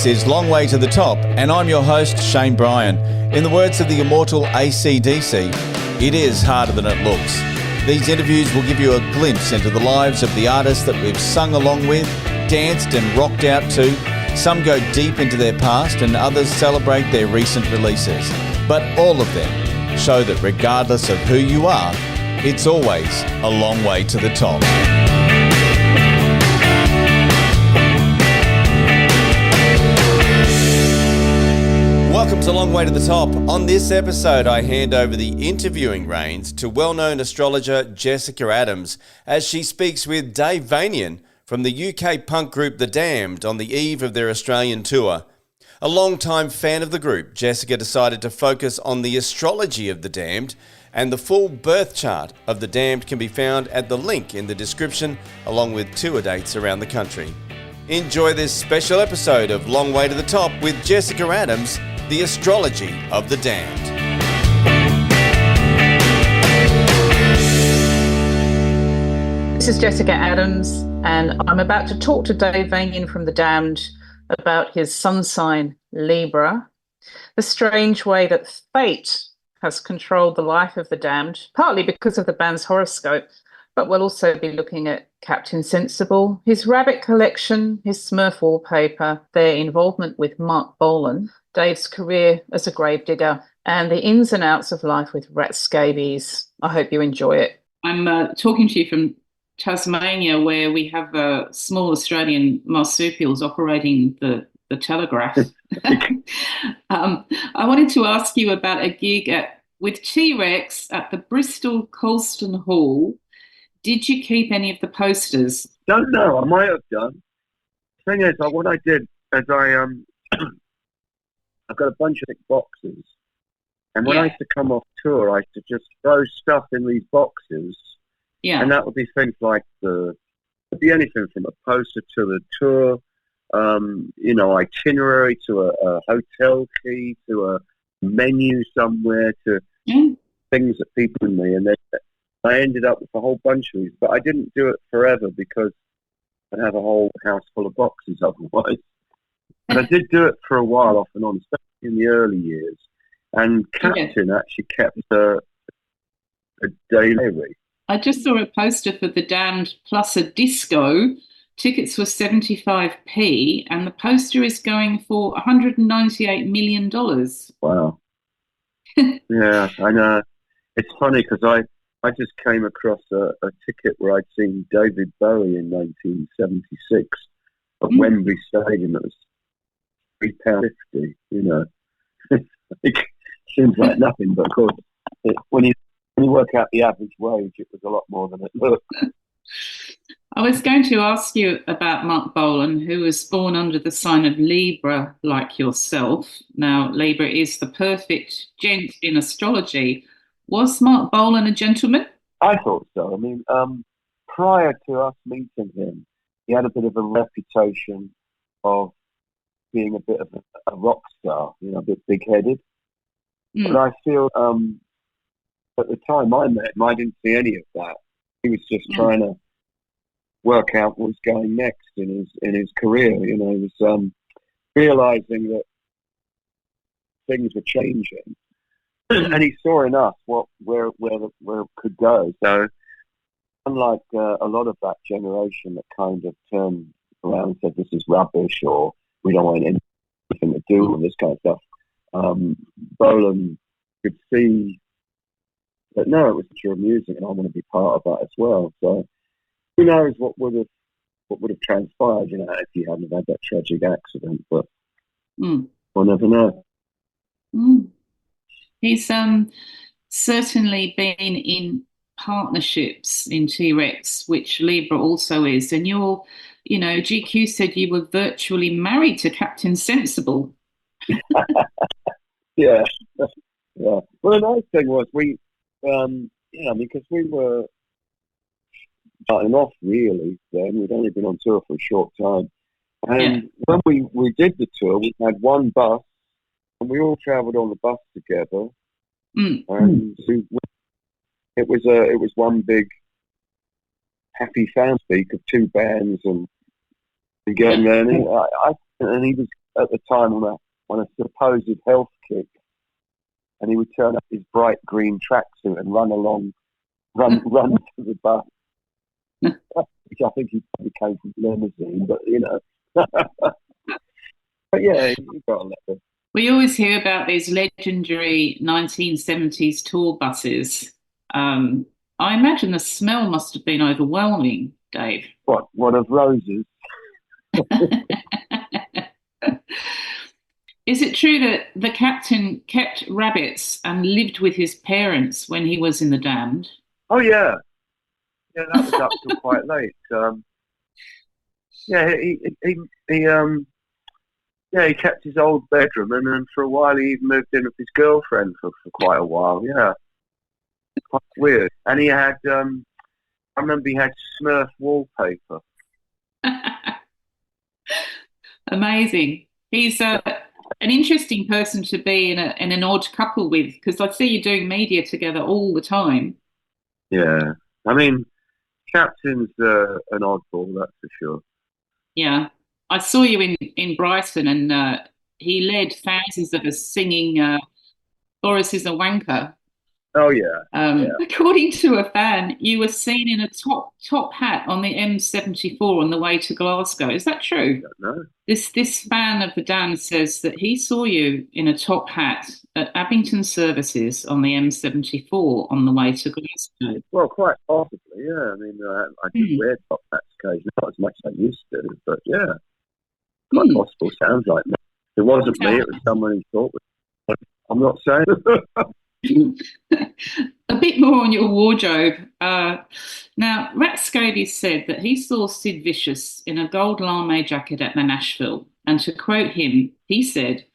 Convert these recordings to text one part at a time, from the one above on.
This is Long Way to the Top, and I'm your host, Shane Bryan. In the words of the immortal AC/DC, it is harder than it looks. These interviews will give you a glimpse into the lives of the artists that we've sung along with, danced and rocked out to. Some go deep into their past and others celebrate their recent releases. But all of them show that regardless of who you are, it's always a long way to the top. Welcome to Long Way to the Top. On this episode, I hand over the interviewing reins to well-known astrologer Jessica Adams as she speaks with Dave Vanian from the UK punk group The Damned on the eve of their Australian tour. A long-time fan of the group, Jessica decided to focus on the astrology of The Damned, and the full birth chart of The Damned can be found at the link in the description, along with tour dates around the country. Enjoy this special episode of Long Way to the Top with Jessica Adams, the Astrology of The Damned. This is Jessica Adams, and I'm about to talk to Dave Vanian from The Damned about his sun sign, Libra, the strange way that fate has controlled the life of The Damned, partly because of the band's horoscope, but we'll also be looking at Captain Sensible, his rabbit collection, his Smurf wallpaper, their involvement with Mark Bolan, Dave's career as a gravedigger, and the ins and outs of life with rat scabies. I hope you enjoy it. I'm talking to you from Tasmania, where we have small Australian marsupials operating the telegraph. I wanted to ask you about a gig with T-Rex at the Bristol Colston Hall. Did you keep any of the posters? Don't know. I might have done. The thing is, what I did is I've got a bunch of thick boxes, and when I used to come off tour, I used to just throw stuff in these boxes, and that would be things like it'd be anything from a poster to the tour, itinerary to a hotel key to a menu somewhere to things that people in me, and then I ended up with a whole bunch of these, but I didn't do it forever because I'd have a whole house full of boxes otherwise. But I did do it for a while, off and on, especially in the early years. And Captain actually kept a diary. I just saw a poster for The Damned plus a disco. Tickets were 75p, and the poster is going for $198 million. Wow. Yeah, I know. It's funny because I just came across a ticket where I'd seen David Bowie in 1976 at Wembley Stadium. It was £3.50, It seems like nothing, but of course, when you work out the average wage, it was a lot more than it looked. I was going to ask you about Mark Bolan, who was born under the sign of Libra, like yourself. Now, Libra is the perfect gent in astrology. Was Mark Bolan a gentleman? I thought so. I mean, prior to us meeting him, he had a bit of a reputation of being a bit of a rock star, a bit big-headed. But I feel at the time I met him, I didn't see any of that. He was just trying to work out what was going next in his career. He was realising that things were changing. And he saw in us where it could go. So unlike a lot of that generation that kind of turned around and said this is rubbish or we don't want anything to do with this kind of stuff, Bolan could see that no, it was pure music and I want to be part of that as well. So who knows what would have transpired, if he hadn't had that tragic accident, but we'll never know. He's certainly been in partnerships in T-Rex, which Libra also is. And GQ said you were virtually married to Captain Sensible. Yeah. Well, the nice thing was because we were starting off really then. We'd only been on tour for a short time. And when we did the tour, we had one bus, and we all travelled on the bus together, and it was one big happy fan speak of two bands, and getting there, and he was at the time on a supposed health kick, and he would turn up his bright green tracksuit and run to the bus, which I think he probably came from limousine, but you know. But yeah, he got a letter. We always hear about these legendary 1970s tour buses. I imagine the smell must have been overwhelming, Dave. What of roses? Is it true that the captain kept rabbits and lived with his parents when he was in the Damned? Oh yeah, that was up till quite late. He kept his old bedroom, and then for a while he even moved in with his girlfriend for quite a while. Yeah, quite weird. And he had, I remember he had Smurf wallpaper. Amazing. He's an interesting person to be in an odd couple with, because I see you doing media together all the time. Yeah, I mean, Captain's an oddball, that's for sure. Yeah, I saw you in Brighton, and he led thousands of us singing Boris is a Wanker. Oh yeah. According to a fan, you were seen in a top hat on the M74 on the way to Glasgow. Is that true? No. This fan of the Damned says that he saw you in a top hat at Abington Services on the M74 on the way to Glasgow. Well, quite possibly, yeah. I mean, I do wear top hats occasionally, not as much as I used to, but yeah, quite possible. Sounds like me. It wasn't me; it was someone who thought. I'm not saying. A bit more on your wardrobe. Now, Rat Scabies said that he saw Sid Vicious in a gold lame jacket at the Nashville, and to quote him, he said,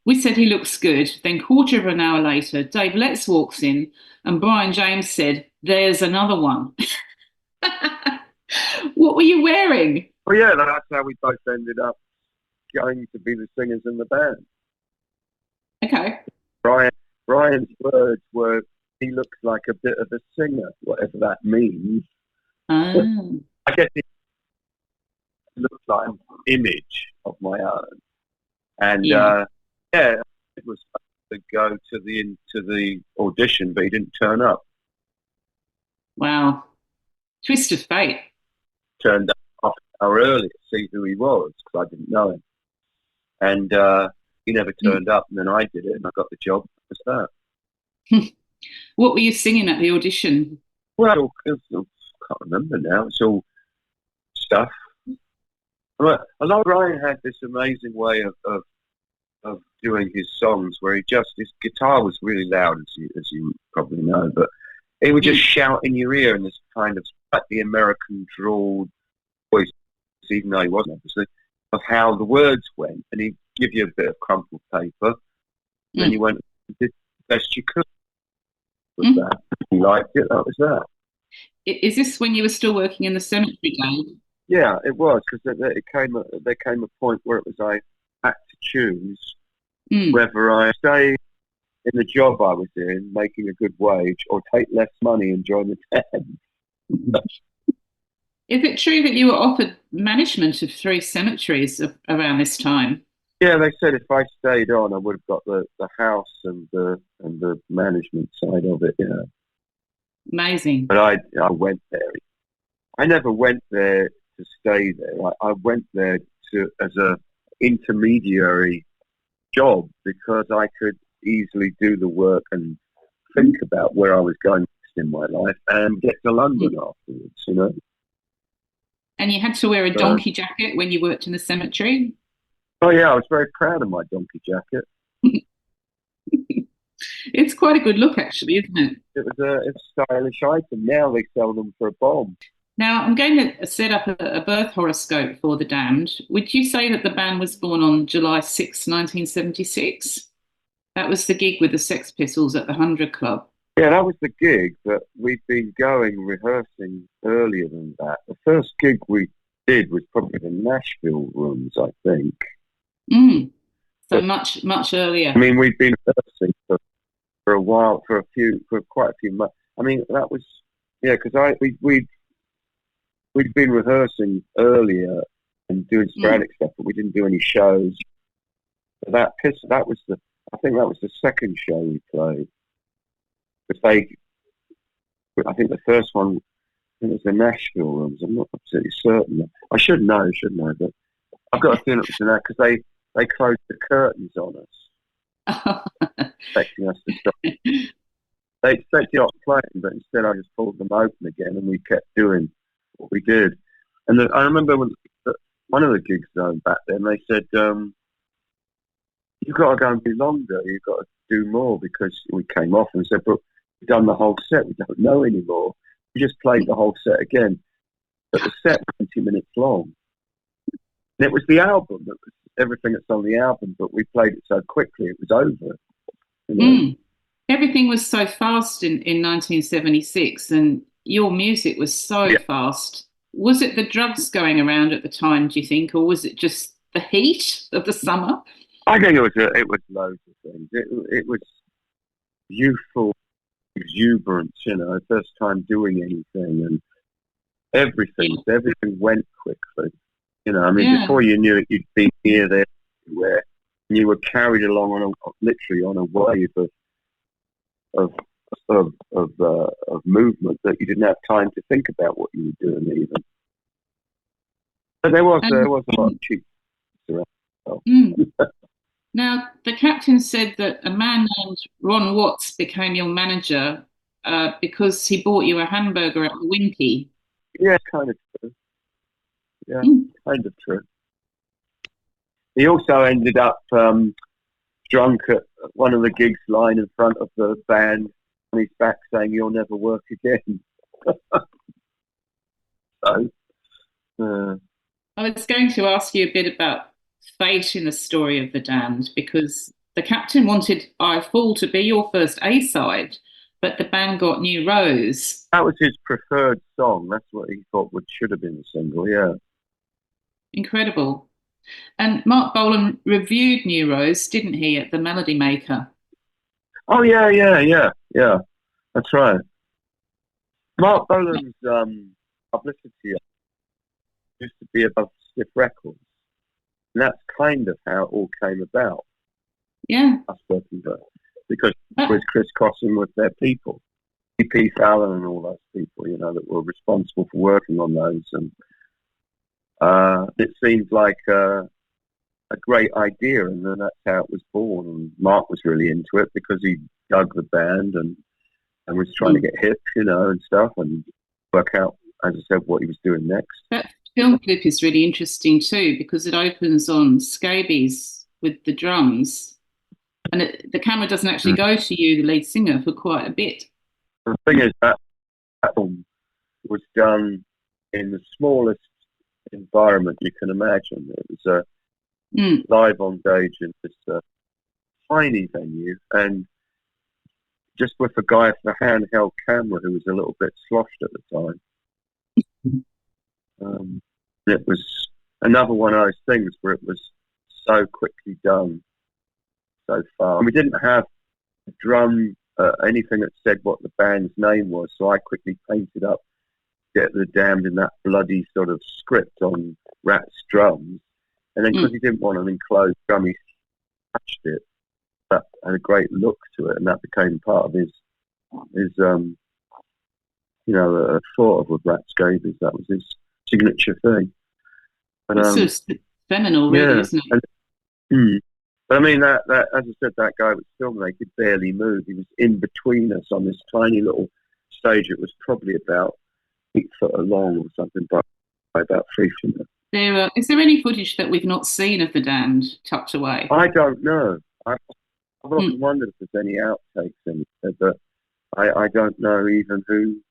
"We said he looks good. Then quarter of an hour later, Dave Letts walks in, and Brian James said, 'There's another one.'" What were you wearing? Well, yeah, that's how we both ended up going to be the singers in the band. Okay. Brian's words were, "He looks like a bit of a singer," whatever that means. I guess it looks like an image of my own. And it was to go to the audition, but he didn't turn up. Wow. Twist of fate. Turned up half an hour early to see who he was, because I didn't know him. And he never turned up, and then I did it, and I got the job. That. What were you singing at the audition? Well, I can't remember now. It's all stuff. I know Brian had this amazing way of doing his songs, where his guitar was really loud, as you probably know, but he would just shout in your ear in this kind of slightly American drawled voice, even though he wasn't, obviously, of how the words went, and he'd give you a bit of crumpled paper, and then you went, did the best you could with that. He liked it, that was that. Is this when you were still working in the cemetery, Dave? Yeah, it was, because there came a point where it was I had to choose whether I stay in the job I was in, making a good wage, or take less money and join the band. Is it true that you were offered management of 3 cemeteries around this time? Yeah, they said if I stayed on, I would have got the house and the management side of it. Yeah, amazing. But I went there. I never went there to stay there. I went there as a intermediary job, because I could easily do the work and think about where I was going next in my life and get to London afterwards. You know. And you had to wear a donkey jacket when you worked in the cemetery? Oh yeah, I was very proud of my donkey jacket. It's quite a good look, actually, isn't it? It's a stylish item. Now they sell them for a bomb. Now, I'm going to set up a birth horoscope for the Damned. Would you say that the band was born on July 6, 1976? That was the gig with the Sex Pistols at the 100 Club. Yeah, that was the gig, but we'd been rehearsing earlier than that. The first gig we did was probably the Nashville rooms, I think. So much earlier. I mean, we'd been rehearsing for a while, for quite a few months. I mean, that was, because we'd been rehearsing earlier and doing sporadic stuff, but we didn't do any shows. That was I think that was the second show we played. Because I think the first one, it was the Nashville rooms. I'm not absolutely certain. I should know, shouldn't I? But I've got a feeling it was in that because they closed the curtains on us, expecting us to stop. They expected us playing, but instead I just pulled them open again, and we kept doing what we did. And I remember when one of the gigs back then, they said, "You've got to go and do longer. You've got to do more," because we came off and said, "But we've done the whole set. We don't know anymore. We just played the whole set again." But the set was 20 minutes long. And it was the album. It was everything that's on the album, but we played it so quickly, it was over. You know? Everything was so fast in 1976, and your music was so fast. Was it the drugs going around at the time, do you think, or was it just the heat of the summer? I think it was loads of things. It was youthful exuberance, you know, first time doing anything, and everything went quickly. You know, I mean, before you knew it, you'd been here, there, everywhere, and you were carried along literally on a wave of movement that you didn't have time to think about what you were doing even. But there was a lot of cheap around. Now, the captain said that a man named Ron Watts became your manager because he bought you a hamburger at the Wimpy. Yeah, kind of true. Yeah, kind of true. He also ended up drunk at one of the gigs, lying in front of the band on his back saying, "You'll never work again." I was going to ask you a bit about fate in the story of The Damned, because the captain wanted I Fall to be your first A-side, but the band got New Rose. That was his preferred song. That's what he thought should have been the single, yeah. Incredible. And Mark Bolan reviewed New Rose, didn't he, at the Melody Maker? Oh, yeah. That's right. Mark Bolan's publicity used to be above Stiff Records. And that's kind of how it all came about. Yeah. Us working there. Because with Chris Cossin with their people. P. Fallon and all those people, you know, that were responsible for working on those. And it seemed like a great idea, and then that's how it was born. And Mark was really into it because he dug the band and was trying to get hip, you know, and stuff, and work out, as I said, what he was doing next. That film clip is really interesting too, because it opens on scabies with the drums, and the camera doesn't actually go to you, the lead singer, for quite a bit. The thing is that film was done in the smallest environment you can imagine. It was live on stage in this tiny venue, and just with a guy with a handheld camera who was a little bit sloshed at the time. It was another one of those things where it was so quickly done, so far. And we didn't have a drum, anything that said what the band's name was, so I quickly painted up Get the Damned in that bloody sort of script on Rat's drums. And then because he didn't want an enclosed drum, he touched it. That had a great look to it, and that became part of his you know, thought of with Rat Scabies. That was his signature thing. But, it's so seminal, really, isn't it? But I mean, that as I said, that guy was filming. He could barely move. He was in between us on this tiny little stage. It was probably about 8 foot long or something, by about 3 feet. Is there any footage that we've not seen of The Damned tucked away? I don't know. I've often wondered if there's any outtakes in it, but I don't know even who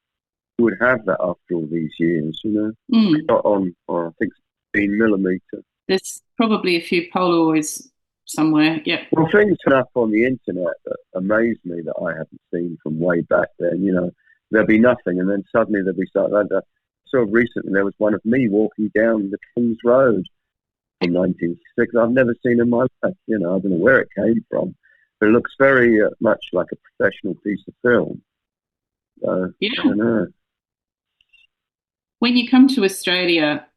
would have that after all these years, you know. Got on, or I think 16mm. There's probably a few Polaroids somewhere, yeah. Well, things turn up on the internet that amaze me that I haven't seen from way back then, you know. There'll be nothing, and then suddenly there'll be something like that. So recently there was one of me walking down the King's Road in 1966. I've never seen in my life, you know. I don't know where it came from, but it looks very much like a professional piece of film. Yeah. I don't know. When you come to Australia,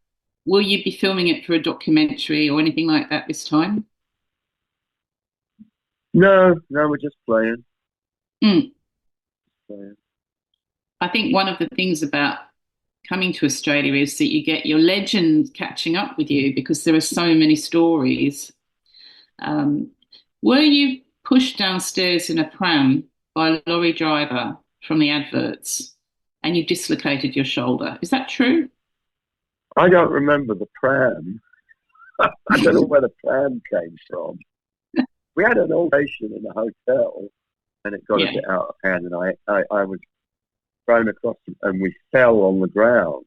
will you be filming it for a documentary or anything like that this time? No, we're just playing. Mm. Playing. I think one of the things about coming to Australia is that you get your legends catching up with you because there are so many stories. Were you pushed downstairs in a pram by a lorry driver from the adverts and you dislocated your shoulder? Is that true? I don't remember the pram. I don't know where the pram came from. We had an altercation in the hotel and it got a bit out of hand, and I was thrown across and we fell on the ground.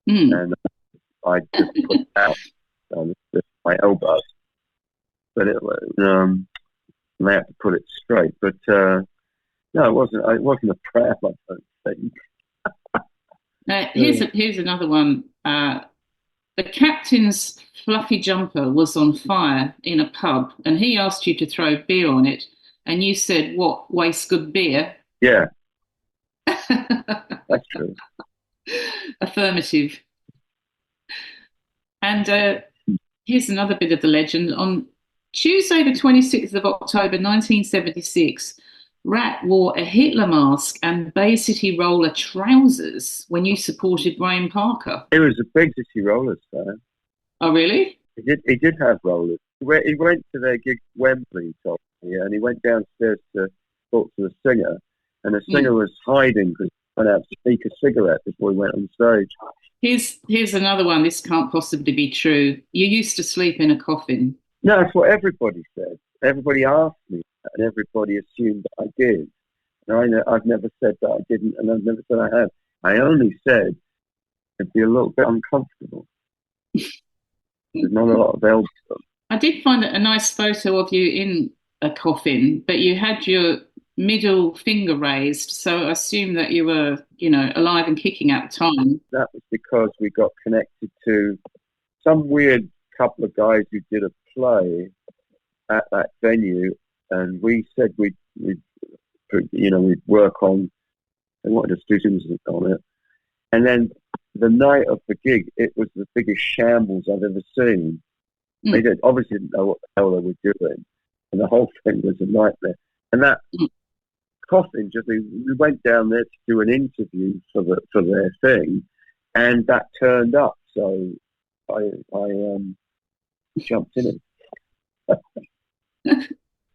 And I just put it out with my elbow. But it was, they had to put it straight. But no, it wasn't a pram, I don't think. Here's another one. The captain's fluffy jumper was on fire in a pub and he asked you to throw beer on it and you said, "What, waste good beer?" Yeah. That's true. Affirmative. And here's another bit of the legend. On Tuesday, the 26th of October, 1976, Rat wore a Hitler mask and Bay City Roller trousers when you supported Wayne Parker. He was a big City Rollers fan. Oh, really? He did have rollers. He went to their gig at Wembley, and he went downstairs to talk to the singer, and the singer was hiding because he went out to sneak a cigarette before he went on stage. Here's another one. This can't possibly be true. You used to sleep in a coffin. No, that's what everybody said. Everybody asked me, and everybody assumed that I did. And I've never said that I didn't, and I've never said I have. I only said it'd be a little bit uncomfortable. There's not a lot of else. I did find a nice photo of you in a coffin, but you had your middle finger raised, so I assume that you were, alive and kicking at the time. That was because we got connected to some weird couple of guys who did a play at that venue, and we said we'd work on, they wanted us to do things on it. And then the night of the gig, it was the biggest shambles I've ever seen. They obviously didn't know what the hell they were doing, and the whole thing was a nightmare. And that coffin, we went down there to do an interview for their thing, and that turned up. So I jumped in it,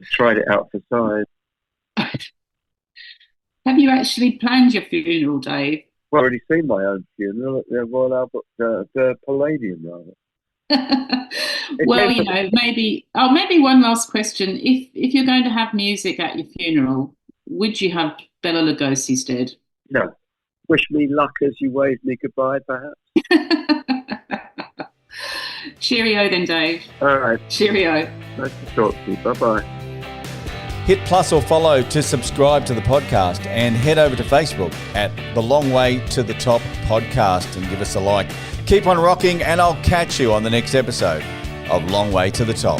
tried it out for size. Have you actually planned your funeral, Dave? Well, I've already seen my own funeral at the Royal Albert, the Palladium, rather. Well, maybe one last question. If you're going to have music at your funeral, would you have Bela Lugosi's dead? No. Wish me luck as you wave me goodbye, perhaps. Cheerio then, Dave. All right. Cheerio. Nice to talk to you. Bye-bye. Hit plus or follow to subscribe to the podcast, and head over to Facebook at The Long Way to the Top Podcast and give us a like. Keep on rocking, and I'll catch you on the next episode of Long Way to the Top.